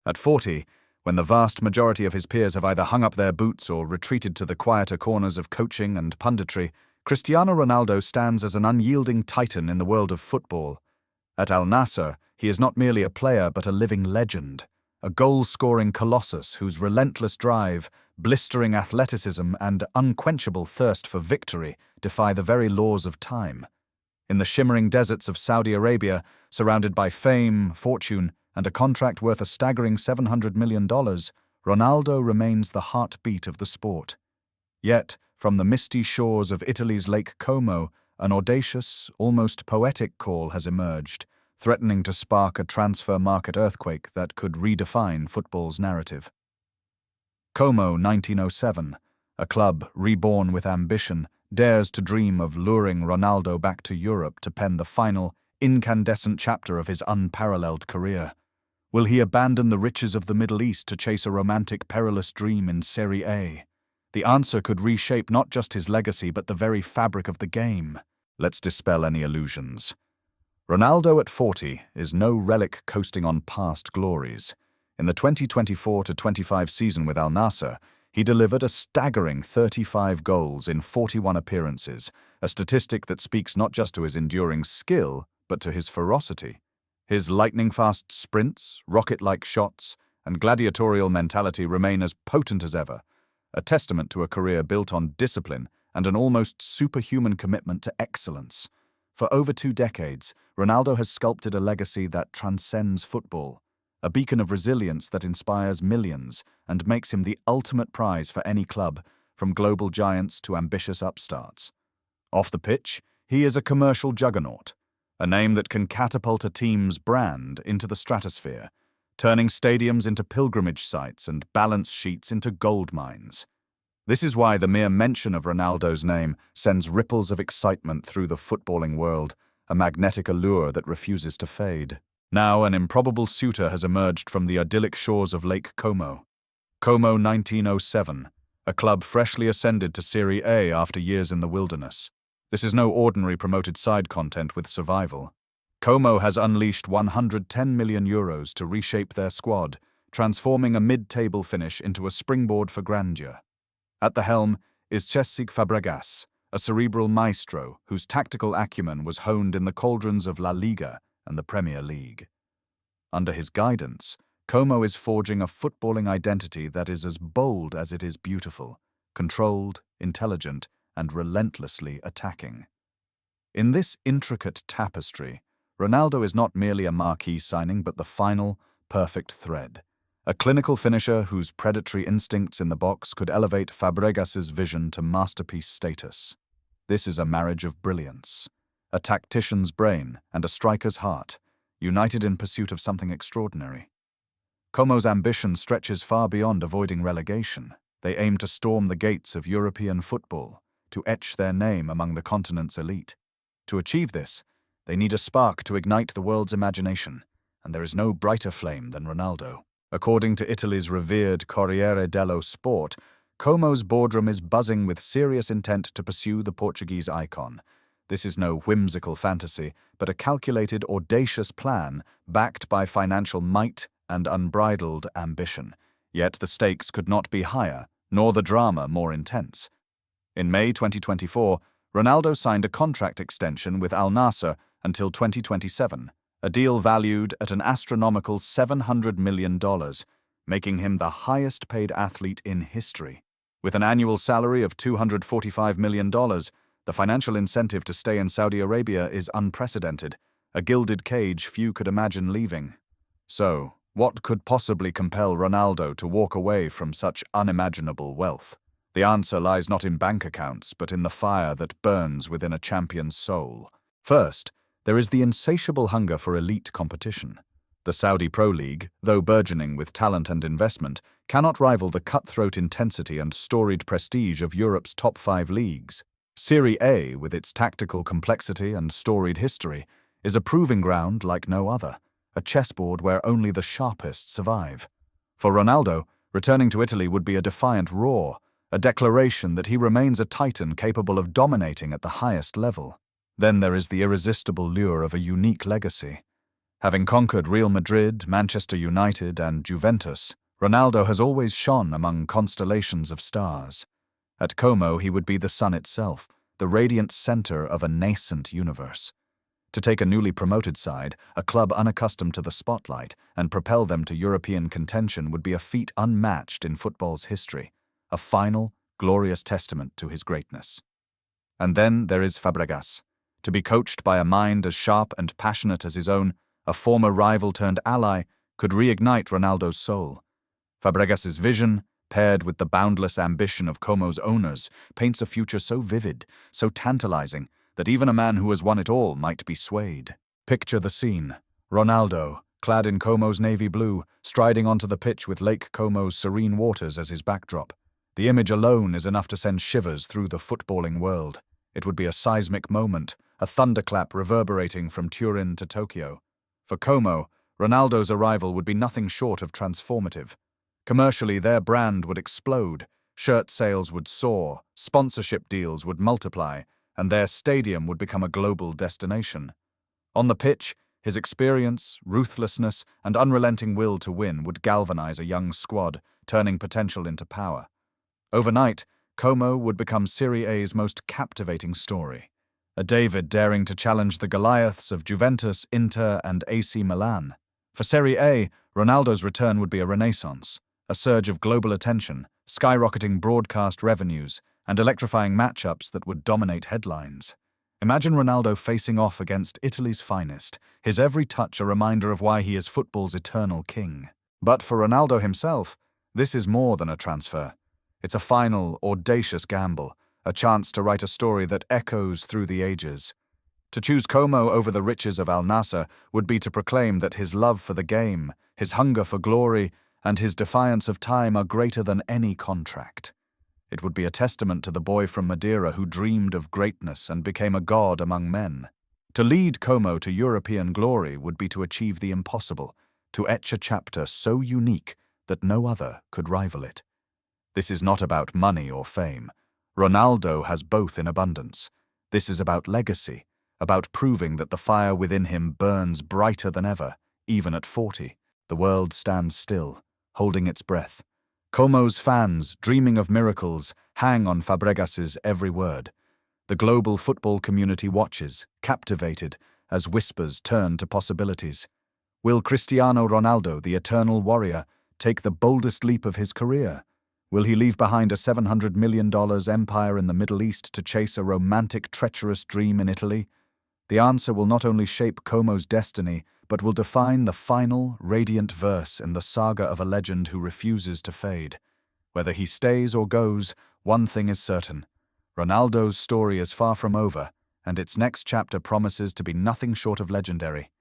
At 40, when the vast majority of his peers have either hung up their boots or retreated to the quieter corners of coaching and punditry, Cristiano Ronaldo stands as an unyielding titan in the world of football. At Al-Nassr, he is not merely a player but a living legend, a goal-scoring colossus whose relentless drive, blistering athleticism, and unquenchable thirst for victory defy the very laws of time. In the shimmering deserts of Saudi Arabia, surrounded by fame, fortune, and a contract worth a staggering $700 million, Ronaldo remains the heartbeat of the sport. Yet, from the misty shores of Italy's Lake Como, an audacious, almost poetic call has emerged, threatening to spark a transfer market earthquake that could redefine football's narrative. Como 1907, a club reborn with ambition, dares to dream of luring Ronaldo back to Europe to pen the final, incandescent chapter of his unparalleled career. Will he abandon the riches of the Middle East to chase a romantic, perilous dream in Serie A? The answer could reshape not just his legacy but the very fabric of the game. Let's dispel any illusions. Ronaldo at 40 is no relic coasting on past glories. In the 2024-25 season with Al-Nassr, he delivered a staggering 35 goals in 41 appearances, a statistic that speaks not just to his enduring skill, but to his ferocity. His lightning-fast sprints, rocket-like shots, and gladiatorial mentality remain as potent as ever, a testament to a career built on discipline and an almost superhuman commitment to excellence. For over 2 decades, Ronaldo has sculpted a legacy that transcends football, a beacon of resilience that inspires millions and makes him the ultimate prize for any club, from global giants to ambitious upstarts. Off the pitch, he is a commercial juggernaut, a name that can catapult a team's brand into the stratosphere, turning stadiums into pilgrimage sites and balance sheets into gold mines. This is why the mere mention of Ronaldo's name sends ripples of excitement through the footballing world, a magnetic allure that refuses to fade. Now an improbable suitor has emerged from the idyllic shores of Lake Como. Como 1907, a club freshly ascended to Serie A after years in the wilderness. This is no ordinary promoted side content with survival. Como has unleashed €110 million to reshape their squad, transforming a mid-table finish into a springboard for grandeur. At the helm is Cesc Fàbregas, a cerebral maestro whose tactical acumen was honed in the cauldrons of La Liga and the Premier League. Under his guidance, Como is forging a footballing identity that is as bold as it is beautiful, controlled, intelligent, and relentlessly attacking. In this intricate tapestry, Ronaldo is not merely a marquee signing but the final, perfect thread. A clinical finisher whose predatory instincts in the box could elevate Fabregas's vision to masterpiece status. This is a marriage of brilliance. A tactician's brain and a striker's heart, united in pursuit of something extraordinary. Como's ambition stretches far beyond avoiding relegation. They aim to storm the gates of European football, to etch their name among the continent's elite. To achieve this, they need a spark to ignite the world's imagination, and there is no brighter flame than Ronaldo. According to Italy's revered Corriere dello Sport, Como's boardroom is buzzing with serious intent to pursue the Portuguese icon. This is no whimsical fantasy, but a calculated, audacious plan backed by financial might and unbridled ambition. Yet the stakes could not be higher, nor the drama more intense. In May 2024, Ronaldo signed a contract extension with Al-Nassr until 2027, a deal valued at an astronomical $700 million, making him the highest-paid athlete in history. With an annual salary of $245 million, the financial incentive to stay in Saudi Arabia is unprecedented, a gilded cage few could imagine leaving. So, what could possibly compel Ronaldo to walk away from such unimaginable wealth? The answer lies not in bank accounts, but in the fire that burns within a champion's soul. First, there is the insatiable hunger for elite competition. The Saudi Pro League, though burgeoning with talent and investment, cannot rival the cutthroat intensity and storied prestige of Europe's top 5 leagues. Serie A, with its tactical complexity and storied history, is a proving ground like no other, a chessboard where only the sharpest survive. For Ronaldo, returning to Italy would be a defiant roar, a declaration that he remains a titan capable of dominating at the highest level. Then there is the irresistible lure of a unique legacy. Having conquered Real Madrid, Manchester United, and Juventus, Ronaldo has always shone among constellations of stars. At Como, he would be the sun itself, the radiant center of a nascent universe. To take a newly promoted side, a club unaccustomed to the spotlight, and propel them to European contention would be a feat unmatched in football's history, a final, glorious testament to his greatness. And then there is Fabregas. To be coached by a mind as sharp and passionate as his own, a former rival turned ally, could reignite Ronaldo's soul. Fabregas's vision, paired with the boundless ambition of Como's owners, paints a future so vivid, so tantalizing, that even a man who has won it all might be swayed. Picture the scene. Ronaldo, clad in Como's navy blue, striding onto the pitch with Lake Como's serene waters as his backdrop. The image alone is enough to send shivers through the footballing world. It would be a seismic moment, a thunderclap reverberating from Turin to Tokyo. For Como, Ronaldo's arrival would be nothing short of transformative. Commercially, their brand would explode, shirt sales would soar, sponsorship deals would multiply, and their stadium would become a global destination. On the pitch, his experience, ruthlessness, and unrelenting will to win would galvanize a young squad, turning potential into power. Overnight, Como would become Serie A's most captivating story. A David daring to challenge the Goliaths of Juventus, Inter, and AC Milan. For Serie A, Ronaldo's return would be a renaissance, a surge of global attention, skyrocketing broadcast revenues, and electrifying matchups that would dominate headlines. Imagine Ronaldo facing off against Italy's finest, his every touch a reminder of why he is football's eternal king. But for Ronaldo himself, this is more than a transfer. It's a final, audacious gamble, a chance to write a story that echoes through the ages. To choose Como over the riches of Al-Nassr would be to proclaim that his love for the game, his hunger for glory, and his defiance of time are greater than any contract. It would be a testament to the boy from Madeira who dreamed of greatness and became a god among men. To lead Como to European glory would be to achieve the impossible, to etch a chapter so unique that no other could rival it. This is not about money or fame. Ronaldo has both in abundance. This is about legacy, about proving that the fire within him burns brighter than ever, even at 40. The world stands still, holding its breath. Como's fans, dreaming of miracles, hang on Fabregas's every word. The global football community watches, captivated, as whispers turn to possibilities. Will Cristiano Ronaldo, the eternal warrior, take the boldest leap of his career? Will he leave behind a $700 million empire in the Middle East to chase a romantic, treacherous dream in Italy? The answer will not only shape Como's destiny, but will define the final, radiant verse in the saga of a legend who refuses to fade. Whether he stays or goes, one thing is certain. Ronaldo's story is far from over, and its next chapter promises to be nothing short of legendary.